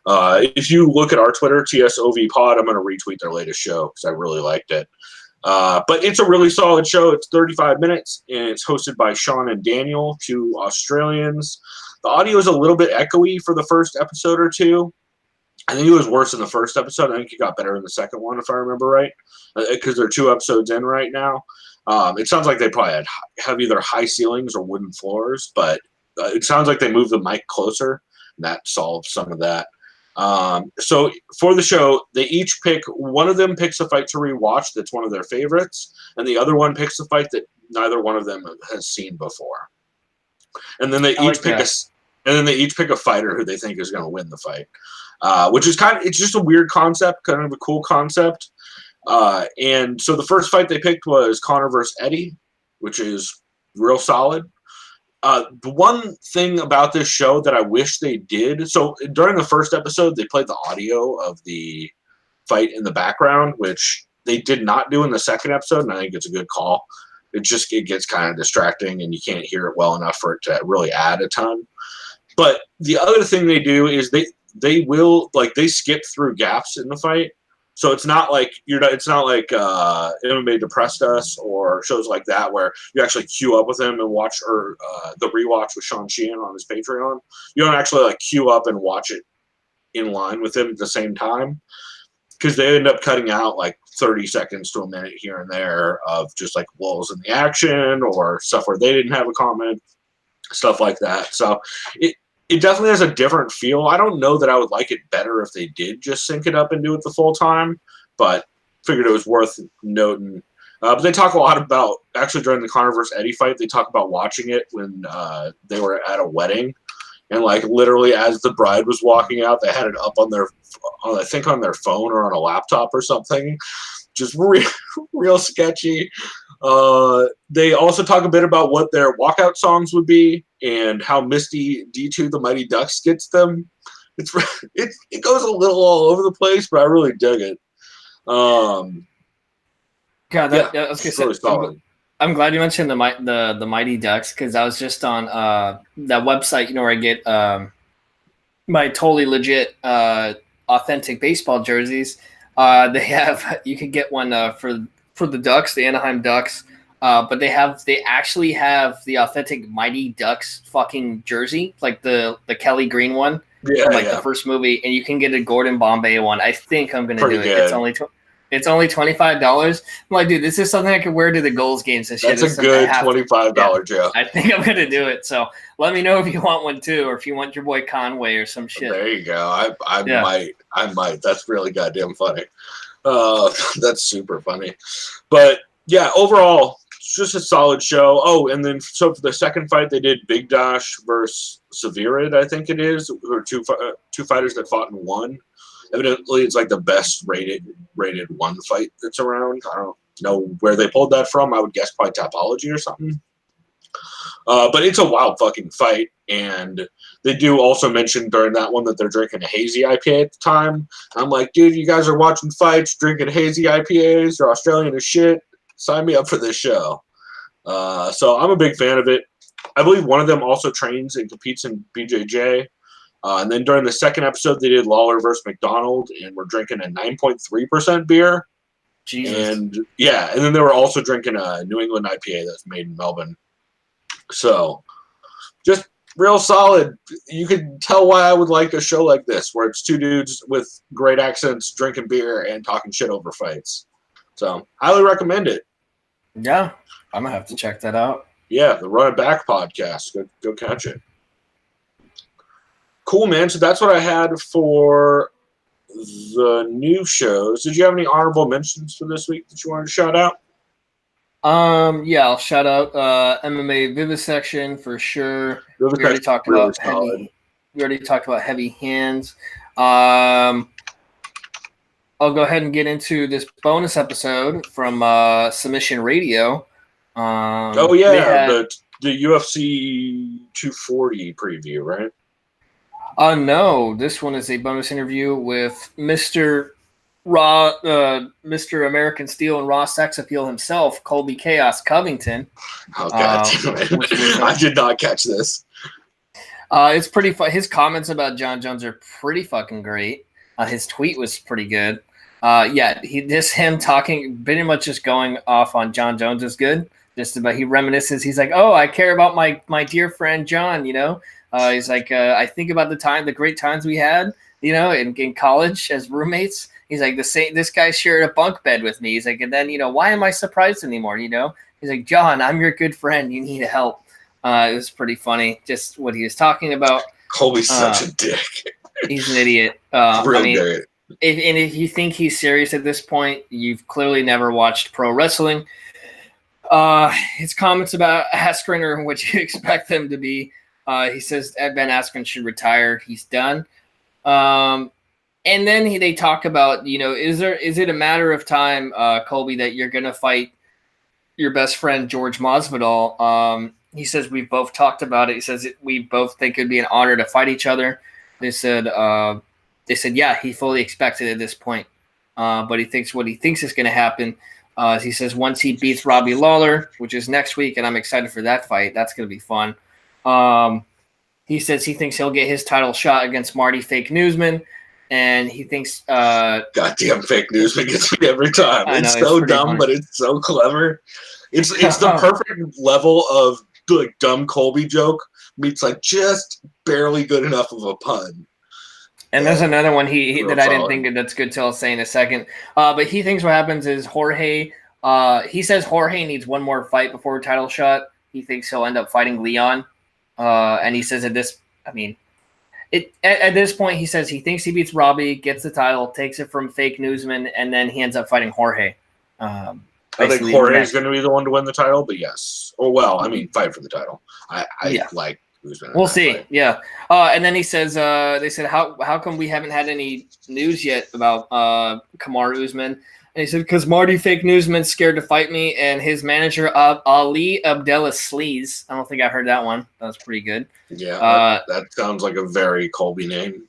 If you look at our Twitter, TSOV Pod, I'm going to retweet their latest show because I really liked it. But it's a really solid show. It's 35 minutes, and it's hosted by Sean and Daniel, two Australians. The audio is a little bit echoey for the first episode or two. I think it was worse in the first episode. I think it got better in the second one, if I remember right, because they're 2 episodes in right now. It sounds like they probably have either high ceilings or wooden floors, but it sounds like they moved the mic closer, and that solves some of that. So for the show, they each pick, one of them picks a fight to rewatch that's one of their favorites, and the other one picks a fight that neither one of them has seen before. And then they each pick a fighter who they think is going to win the fight, which is it's just a weird concept, kind of a cool concept. And so the first fight they picked was Conor versus Eddie, which is real solid. The one thing about this show that I wish they did, so during the first episode, they played the audio of the fight in the background, which they did not do in the second episode, and I think it's a good call. It gets kind of distracting, and you can't hear it well enough for it to really add a ton. But the other thing they do is they skip through gaps in the fight. So it's not like MMA Depressed Us or shows like that where you actually queue up with him and watch, or the rewatch with Sean Sheehan on his Patreon. You don't actually like queue up and watch it in line with him at the same time, because they end up cutting out like 30 seconds to a minute here and there of just like lulls in the action or stuff where they didn't have a comment, stuff like that. So it definitely has a different feel. I don't know that I would like it better if they did just sync it up and do it the full time, but figured it was worth noting. But they talk a lot about, actually during the Conor versus Eddie fight, they talk about watching it when they were at a wedding. And like literally as the bride was walking out, they had it up on their phone or on a laptop or something. Just real sketchy. They also talk a bit about what their walkout songs would be and how Misty D2 the Mighty Ducks gets them. It goes a little all over the place, but I really dig it. God, I was gonna say, really solid. I'm glad you mentioned the Mighty Ducks, because I was just on that website, where I get my totally legit authentic baseball jerseys. You could get one for the Ducks, the Anaheim Ducks, but they actually have the authentic Mighty Ducks fucking jersey, like the Kelly Green one from the first movie, and you can get a Gordon Bombay one. I think I'm gonna do it. Good. It's only $25. I'm like, dude, this is something I could wear to the goals games and shit. That's a good $25 joke. I think I'm gonna do it. So let me know if you want one too, or if you want your boy Conway or some shit. There you go. I might. That's really goddamn funny. That's super funny. But yeah, overall, it's just a solid show. Oh, and then so for the second fight, they did Big Dash versus Severid, I think it is, who are two fighters that fought in one. Evidently, it's like the best rated one fight that's around. I don't know where they pulled that from. I would guess probably Tapology or something. But it's a wild fucking fight, and they do also mention during that one that they're drinking a hazy IPA at the time. I'm like, dude, you guys are watching fights, drinking hazy IPAs. You're Australian as shit. Sign me up for this show. So I'm a big fan of it. I believe one of them also trains and competes in BJJ. And then during the second episode, they did Lawler versus McDonald, and we're drinking a 9.3% beer. Jesus. And then they were also drinking a New England IPA that's made in Melbourne. So just real solid. You could tell why I would like a show like this, where it's two dudes with great accents drinking beer and talking shit over fights. So highly recommend it. Yeah, I'm going to have to check that out. Yeah, the Run It Back podcast. Go catch it. Cool, man. So that's what I had for the new shows. Did you have any honorable mentions for this week that you wanted to shout out? Yeah, I'll shout out MMA Vivisection for sure. We already talked about heavy hands. I'll go ahead and get into this bonus episode from Submission Radio. The UFC 240 preview, right? No, this one is a bonus interview with Mr. Mr. American Steel and Raw Sex Appeal himself, Colby Chaos Covington. Oh, God damn it. I did not catch this. It's pretty fun. His comments about John Jones are pretty fucking great. His tweet was pretty good. Him talking, pretty much just going off on John Jones is good. Just about, he reminisces. He's like, oh, I care about my dear friend John, you know? He's like, I think about the great times we had, you know, in college as roommates. He's like, this guy shared a bunk bed with me. He's like, and then, you know, why am I surprised anymore, you know? He's like, John, I'm your good friend. You need help. It was pretty funny, just what he was talking about. Colby's such a dick. He's an idiot. Dick. If you think he's serious at this point, you've clearly never watched pro wrestling. His comments about Askren are what you expect them to be. He says Ben Askren should retire. He's done. And then they talk about, you know, is it a matter of time, Colby, that you're going to fight your best friend, George Masvidal? He says we've both talked about it. He says we both think it'd be an honor to fight each other. They said, yeah, he fully expects it at this point. But he thinks what he thinks is going to happen. He says once he beats Robbie Lawler, which is next week, and I'm excited for that fight. That's going to be fun. He says he thinks he'll get his title shot against Marty Fake Newsman. And he thinks goddamn Fake Newsman gets me every time. It's so dumb, funny. But it's so clever. It's the perfect level of like dumb Colby joke meets like just barely good enough of a pun. And there's another one he that I didn't think that's good till I'll say in a second. But he thinks what happens is Jorge. He says Jorge needs one more fight before a title shot. He thinks he'll end up fighting Leon. And he says at this point, he says he thinks he beats Robbie, gets the title, takes it from Fake Newsman, and then he ends up fighting Jorge. I think Jorge is going to be the one to win the title, but yes. Oh, well, I memean, fight for the title. I like Newsman. We'll see. Fight. Yeah. And then he says, they said, how come we haven't had any news yet about Kamaru Usman? And he said, because Marty Fake Newsman's scared to fight me, and his manager, Ali Abdullah Sleaze. I don't think I heard that one. That was pretty good. Yeah, that sounds like a very Colby name.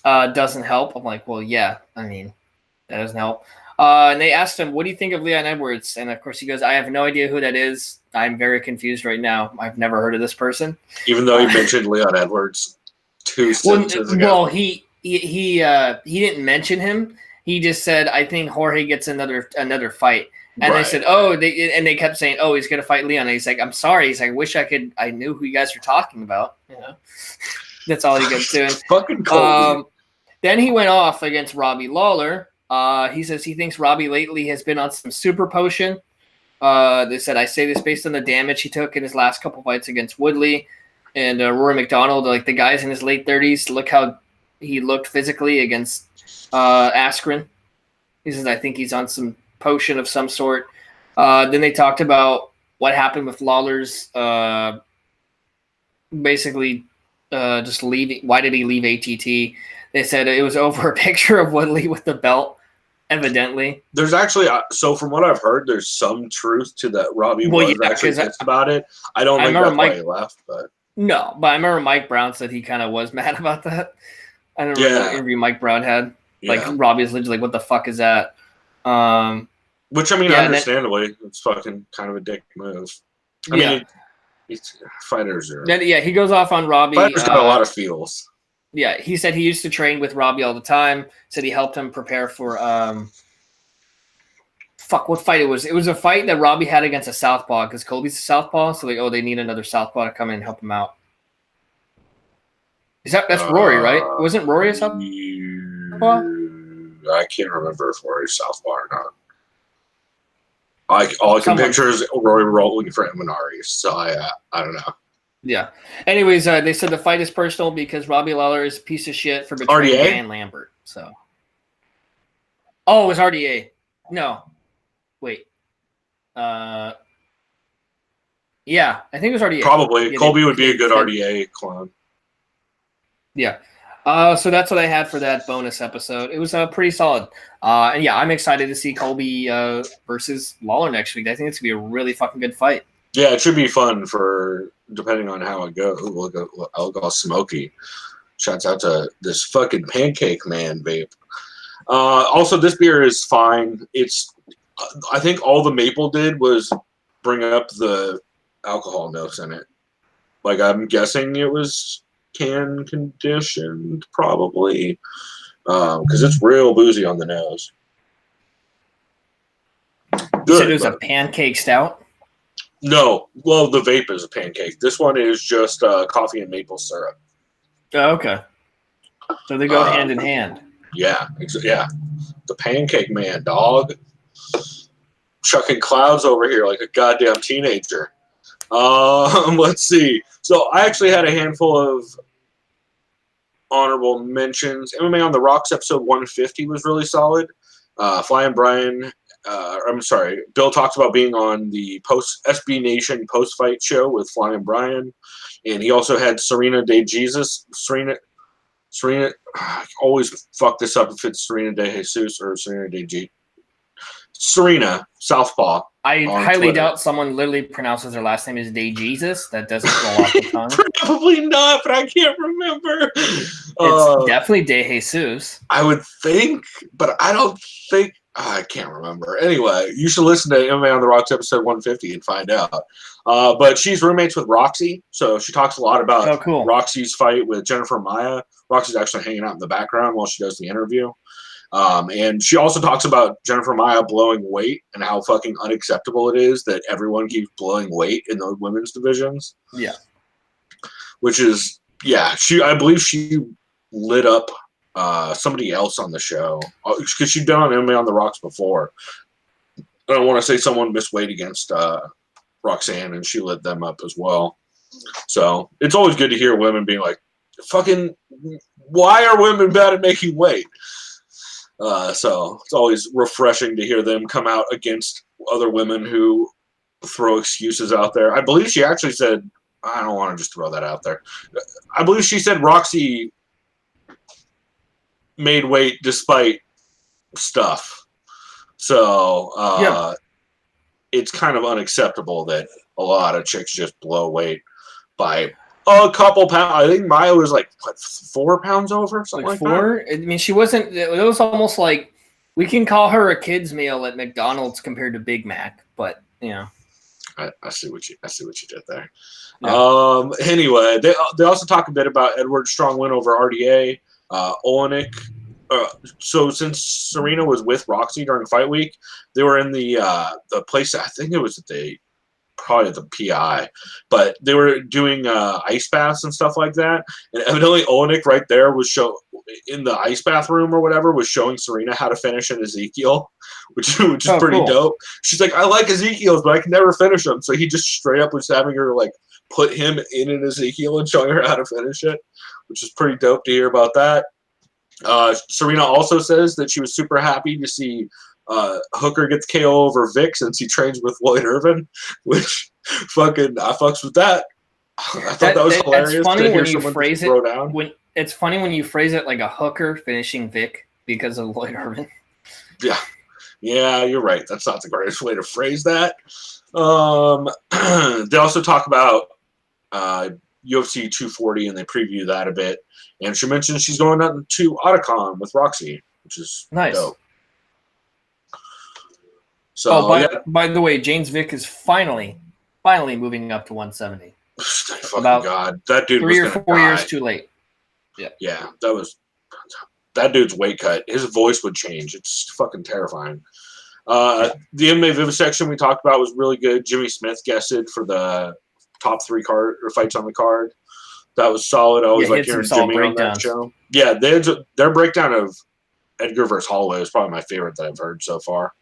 Doesn't help. I'm like, well, yeah. I mean, that doesn't help. And they asked him, what do you think of Leon Edwards? And, of course, he goes, I have no idea who that is. I'm very confused right now. I've never heard of this person. Even though he mentioned Leon Edwards 2 sentences ago. Well, he didn't mention him. He just said, I think Jorge gets another fight. And they said, they kept saying, oh, he's going to fight Leon. And he's like, I'm sorry. He's like, I knew who you guys were talking about. You know? That's all he kept doing. Fucking Colby. Then he went off against Robbie Lawler. He says he thinks Robbie lately has been on some super potion. They said, I say this based on the damage he took in his last couple fights against Woodley and Rory McDonald. Like the guy's in his late 30s. Look how he looked physically against Askren. He says, I think he's on some potion of some sort. Then they talked about what happened with Lawler's basically just leaving. Why did he leave ATT? They said it was over a picture of Woodley with the belt, evidently. There's actually, so from what I've heard, there's some truth to that. Robbie was actually pissed about it. I don't think that's why he left. But no, but I remember Mike Brown said he kind of was mad about that. I don't remember what interview Mike Brown had. Like, Robbie's literally like, what the fuck is that? Which, I mean, understandably, it's fucking kind of a dick move. I mean, fighters are... he goes off on Robbie. Fighters got a lot of feels. Yeah, he said he used to train with Robbie all the time. Said he helped him prepare for what fight it was. It was a fight that Robbie had against a southpaw because Colby's a southpaw. So they need another southpaw to come in and help him out. That's Rory, right? Wasn't Rory a southpaw? I can't remember if Rory's southpaw or not. All I can picture is Rory rolling for Eminari. So I don't know. Yeah. Anyways, they said the fight is personal because Robbie Lawler is a piece of shit for betraying Dan Lambert. So, it was RDA. No, wait. Yeah, I think it was RDA. Probably. Yeah, Colby would be a good RDA clone. Yeah. So that's what I had for that bonus episode. It was pretty solid. And yeah, I'm excited to see Colby versus Lawler next week. I think it's gonna be a really fucking good fight. Yeah, it should be fun for depending on how it goes. I'll go smoky. Shouts out to this fucking pancake man vape. Also, this beer is fine. I think all the maple did was bring up the alcohol notes in it. Like, I'm guessing it was can conditioned, probably, because it's real boozy on the nose. You said it was a pancake stout? No. Well, the vape is a pancake. This one is just coffee and maple syrup. Oh, okay. So they go hand in hand. Yeah. Yeah. The pancake man, dog. Chucking clouds over here like a goddamn teenager. Let's see. So I actually had a handful of honorable mentions. MMA on the Rocks episode 150 was really solid. Fly and Brian, Bill talks about being on the SB Nation post-fight show with Fly and Brian, and he also had Serena De Jesus. Serena, I always fuck this up if it's Serena De Jesus or Serena De G. Serena Southpaw. I highly doubt someone literally pronounces their last name as De Jesus. That doesn't roll off the tongue. Probably not, but I can't remember. It's definitely De Jesus. I would think, but I don't think. I can't remember. Anyway, you should listen to MMA on the Rocks episode 150 and find out. But she's roommates with Roxy, so she talks a lot about Roxy's fight with Jennifer Maia. Roxy's actually hanging out in the background while she does the interview. And she also talks about Jennifer Maia blowing weight and how fucking unacceptable it is that everyone keeps blowing weight in the women's divisions. Yeah. Which is, I believe she lit up somebody else on the show because she'd been on MMA on the Rocks before. I don't want to say someone missed weight against Roxanne, and she lit them up as well. So it's always good to hear women being like, fucking, why are women bad at making weight? So it's always refreshing to hear them come out against other women who throw excuses out there. I believe she actually said, I don't want to just throw that out there. I believe she said Roxy made weight despite stuff. So it's kind of unacceptable that a lot of chicks just blow weight by a couple pounds. I think Maya was like, what, 4 pounds over? Something like 4? That? I mean, she wasn't. It was almost like we can call her a kid's meal at McDonald's compared to Big Mac, but you know. I see what you did there. Yeah. Anyway, they also talk a bit about Edward's strong win over RDA. Olenek. So since Serena was with Roxy during fight week, they were in the place. I think it was probably the PI, but they were doing ice baths and stuff like that. And evidently Olenek right there was in the ice bath room or whatever was showing Serena how to finish an Ezekiel, which is pretty dope. She's like, I like Ezekiels, but I can never finish them. So he just straight up was having her like put him in an Ezekiel and showing her how to finish it, which is pretty dope to hear about that. Serena also says that she was super happy to see Hooker gets KO over Vic since he trains with Lloyd Irvin, which fucking I fucks with that. I thought that was hilarious. It's funny when you phrase it. It's funny when you phrase it like a hooker finishing Vic because of Lloyd Irvin. Yeah, you're right. That's not the greatest way to phrase that. They also talk about UFC 240 and they preview that a bit. And she mentioned she's going on to Otakon with Roxy, which is nice. Dope. So, by the way, James Vick is finally moving up to 170. God, that dude 3 or 4 years too late. Yeah, that dude's weight cut. His voice would change. It's fucking terrifying. The MMA Vivisection we talked about was really good. Jimmy Smith guested for the top 3 fights on the card. That was solid. I always like hearing Jimmy on that show. Yeah, their breakdown of Edgar vs. Holloway is probably my favorite that I've heard so far.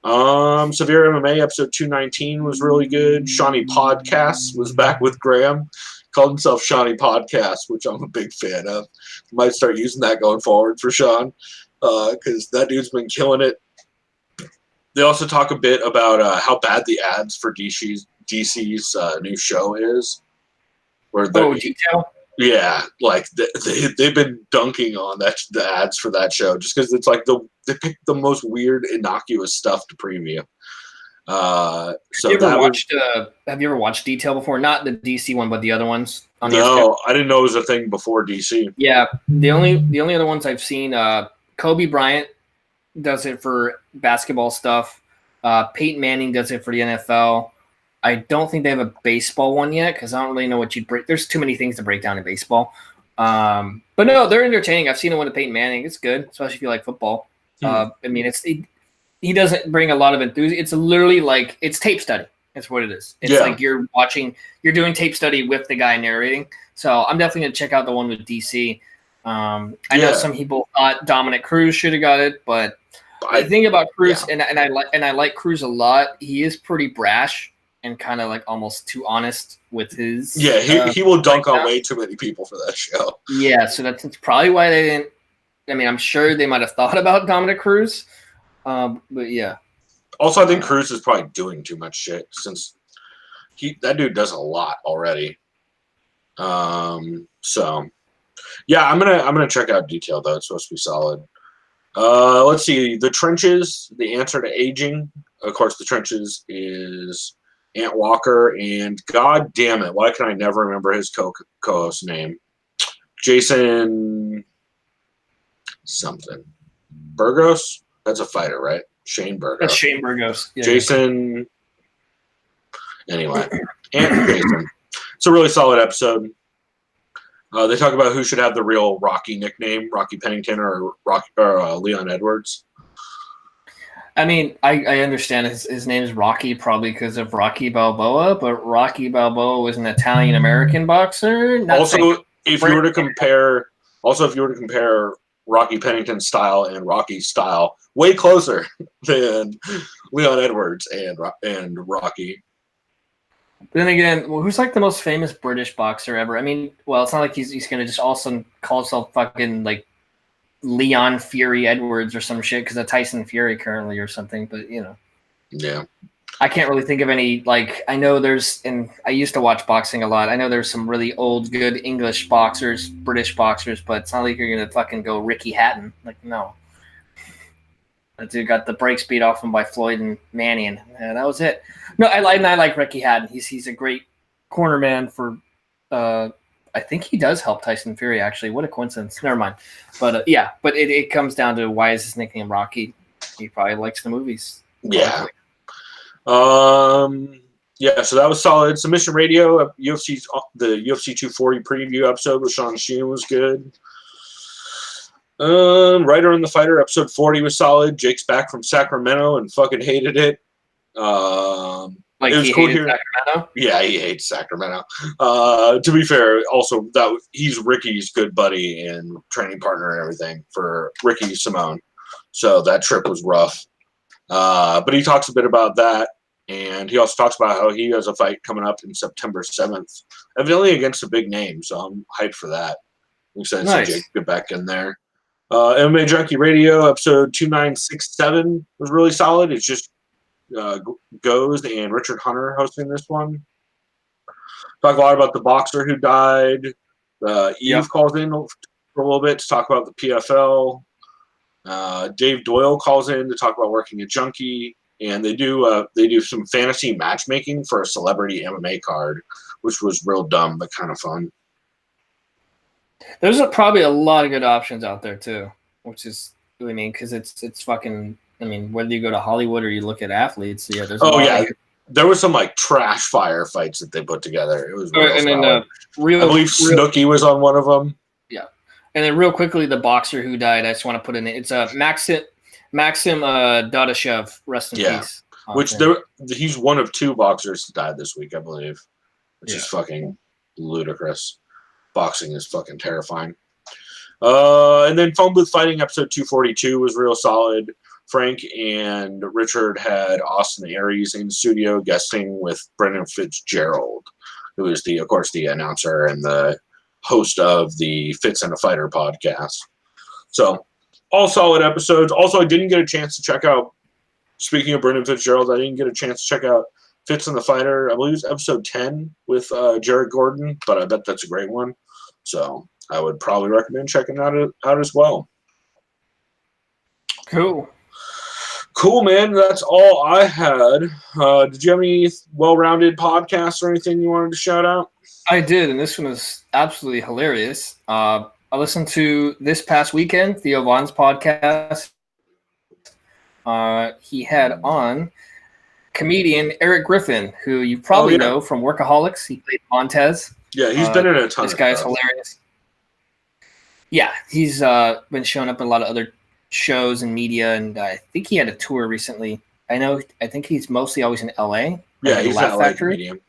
Severe MMA episode 219 was really good. Shawnee Podcasts was back with Graham. Called himself Shawnee Podcasts, which I'm a big fan of. Might start using that going forward for Sean because that dude's been killing it. They also talk a bit about how bad the ads for DC's new show is. Detail? Yeah, like they've been dunking on the ads for that show just because it's like they picked the most weird, innocuous stuff to preview. Have you ever watched Detail before? Not the DC one, but the other ones. No, I didn't know it was a thing before DC. Yeah, the only other ones I've seen Kobe Bryant does it for basketball stuff. Peyton Manning does it for the NFL. I don't think they have a baseball one yet because I don't really know what you'd break. There's too many things to break down in baseball. But no, they're entertaining. I've seen the one with Peyton Manning. It's good, especially if you like football. I mean, he doesn't bring a lot of enthusiasm. It's literally like it's tape study. That's what it is. It's like you're doing tape study with the guy narrating. So I'm definitely gonna check out the one with DC. I know some people thought Dominic Cruz should have got it, but the thing about Cruz, and I like Cruz a lot. He is pretty brash and kind of like almost too honest with his. Yeah, he will dunk on way too many people for that show. Yeah, so that's probably why they didn't. I mean, I'm sure they might have thought about Dominic Cruz, but yeah. Also, I think Cruz is probably doing too much shit since that dude does a lot already. So yeah, I'm gonna check out Detail though. It's supposed to be solid. Let's see. The Trenches, the answer to aging. Of course, The Trenches is Ant Walker, and god damn it, why can I never remember his co-host name? Jason something. Burgos? That's a fighter, right? Shane Burgos. That's Shane Burgos. Yeah, Jason. Anyway, and Jason. It's a really solid episode. They talk about who should have the real Rocky nickname, Rocky Pennington or Leon Edwards. I mean, I understand his name is Rocky probably because of Rocky Balboa, but Rocky Balboa was an Italian-American boxer. If you were to compare Rocky Pennington's style and Rocky's style, way closer than Leon Edwards and Rocky. But then again, who's like the most famous British boxer ever? I mean, well, it's not like he's going to just all of a sudden call himself fucking like Leon Fury Edwards or some shit because of Tyson Fury currently or something. But, you know. Yeah. I can't really think of any, like, I know and I used to watch boxing a lot. I know there's some really old, good English boxers, British boxers, but it's not like you're going to fucking go Ricky Hatton. Like, no. That dude got the brakes beat off him by Floyd and Manny, and that was it. No, I like Ricky Hatton. He's a great corner man for. I think he does help Tyson Fury actually. What a coincidence! Never mind. But yeah, but it comes down to why is his nickname Rocky? He probably likes the movies. Yeah. Yeah. So that was solid. Submission Radio, the UFC 240 preview episode with Sean Sheen was good. Writer and the Fighter episode 40 was solid. Jake's back from Sacramento and fucking hated it. Like it was he cool hated here. Sacramento? Yeah, he hates Sacramento. To be fair, also he's Ricky's good buddy and training partner and everything for Ricky Simone. So that trip was rough. But he talks a bit about that, and he also talks about how he has a fight coming up in September 7th, evidently against a big name. So I'm hyped for that. I'm excited to see Jake get back in there. MMA Junkie Radio episode 2967 was really solid. It's just Goes and Richard Hunter hosting this one. Talk a lot about the boxer who died. Eve calls in for a little bit to talk about the PFL. Dave Doyle calls in to talk about working a junkie, and they do some fantasy matchmaking for a celebrity MMA card, which was real dumb but kind of fun. There's probably a lot of good options out there too, which is, I mean, because it's fucking. I mean, whether you go to Hollywood or you look at athletes, yeah. There's there was some like trash fire fights that they put together. It was real and solid. then I believe Snooki was on one of them. Yeah, and then real quickly, the boxer who died. I just want to put in it. It's Maxim Dadashev. Rest in peace. He's one of two boxers that died this week, I believe, which is fucking ludicrous. Boxing is fucking terrifying. And then Phone Booth Fighting episode 242 was real solid. Frank and Richard had Austin Aries in the studio guesting with Brendan Fitzgerald, who is of course the announcer and the host of the Fitz and a Fighter podcast. So all solid episodes. Also, I didn't get a chance to check out, speaking of Brendan Fitzgerald, I didn't get a chance to check out Fitz and the Fighter. I believe it's episode 10 with Jared Gordon, but I bet that's a great one. So I would probably recommend checking that out as well. Cool, man. That's all I had. Did you have any well-rounded podcasts or anything you wanted to shout out? I did, and this one was absolutely hilarious. I listened to this past weekend Theo Vaughn's podcast. He had on comedian Eric Griffin, who you probably know from Workaholics. He played Montez. Yeah, he's been in a ton. This guy's hilarious. Yeah, he's been showing up in a lot of other shows and media, and I think he had a tour recently. I think he's mostly always in LA. Yeah, he's Laugh an LA comedian.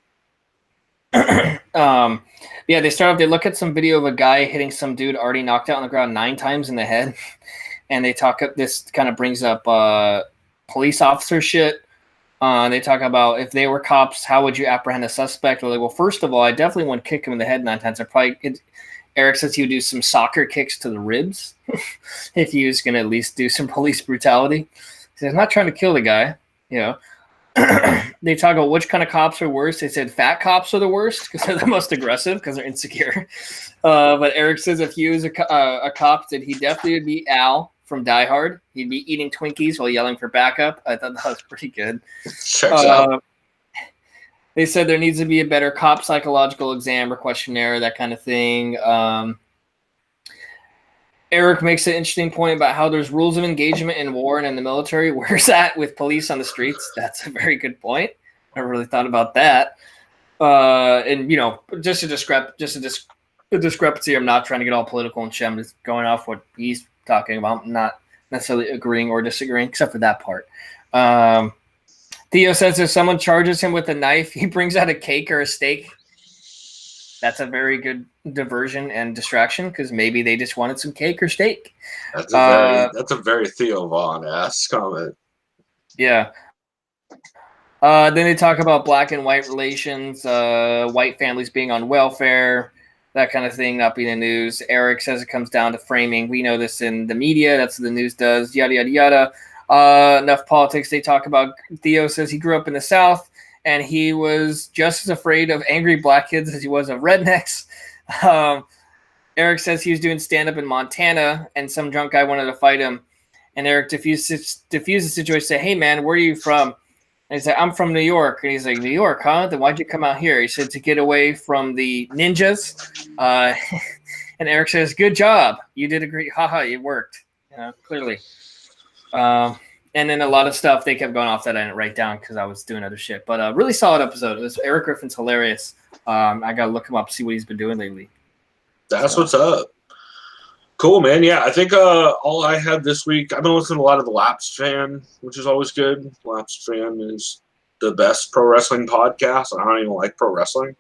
Yeah, they look at some video of a guy hitting some dude already knocked out on the ground 9 times in the head, and they talk. This kind of brings up police officer shit. They talk about if they were cops, how would you apprehend a suspect? They're like, well, first of all, I definitely wouldn't kick him in the head 9 times. Eric says he would do some soccer kicks to the ribs if he was going to at least do some police brutality. He says, I'm not trying to kill the guy, you know. They talk about which kind of cops are worse. They said fat cops are the worst because they're the most aggressive because they're insecure. But Eric says if he was a cop, that he definitely would be Al from Die Hard. He'd be eating Twinkies while yelling for backup. I thought that was pretty good. Checks out. They said there needs to be a better cop psychological exam or questionnaire, that kind of thing. Eric makes an interesting point about how there's rules of engagement in war and in the military. Where's that with police on the streets? That's a very good point. I never really thought about that. And, you know, just a discrepancy. I'm not trying to get all political and shit. I'm just going off what he's talking about. I'm not necessarily agreeing or disagreeing, except for that part. Theo says if someone charges him with a knife, he brings out a cake or a steak. That's a very good diversion and distraction because maybe they just wanted some cake or steak. That's a very Theo Vaughn-esque comment. Yeah. Then they talk about black and white relations, white families being on welfare, that kind of thing, not being in the news. Eric says it comes down to framing. We know this in the media. That's what the news does, yada, yada, yada. Enough politics. They talk about Theo says he grew up in the South, and he was just as afraid of angry black kids as he was of rednecks. Eric says he was doing stand-up in Montana, and some drunk guy wanted to fight him. And Eric diffused the situation, say, hey, man, where are you from? And he's like, I'm from New York. And he's like, New York, huh? Then why'd you come out here? He said, to get away from the ninjas. And Eric says, good job. You did a great, haha, it worked. You know, clearly. And then a lot of stuff they kept going off that I didn't write down because I was doing other shit. But a really solid episode. It was Eric Griffin's hilarious. I got to look him up, see what he's been doing lately. That's what's up. Cool, man. Yeah, I think all I had this week, I've been listening to a lot of The Lapsed Fan, which is always good. Lapsed Fan is the best pro wrestling podcast. I don't even like pro wrestling,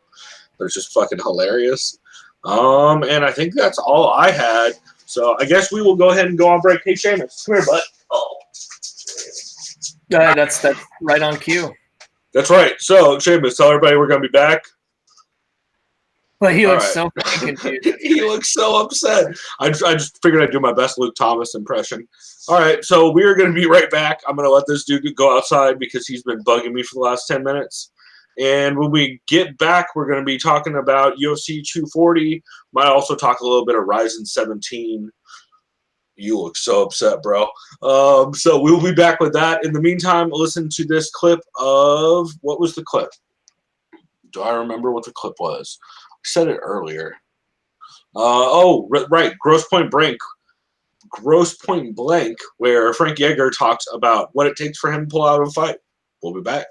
but it's just fucking hilarious. And I think that's all I had. So I guess we will go ahead and go on break. Hey, Seamus, come here, bud. Oh. That's right on cue. That's right. So, Seamus, tell everybody we're going to be back. Well, he looks so confused. He looks so upset. I just figured I'd do my best Luke Thomas impression. All right, so we are going to be right back. I'm going to let this dude go outside because he's been bugging me for the last 10 minutes. And when we get back, we're going to be talking about UFC 240. Might also talk a little bit of Ryzen 17. You look so upset, bro. So we'll be back with that. In the meantime, listen to this clip of, what was the clip? Do I remember what the clip was? I said it earlier. Right. Gross Point Blank, where Frank Yeager talks about what it takes for him to pull out a fight. We'll be back.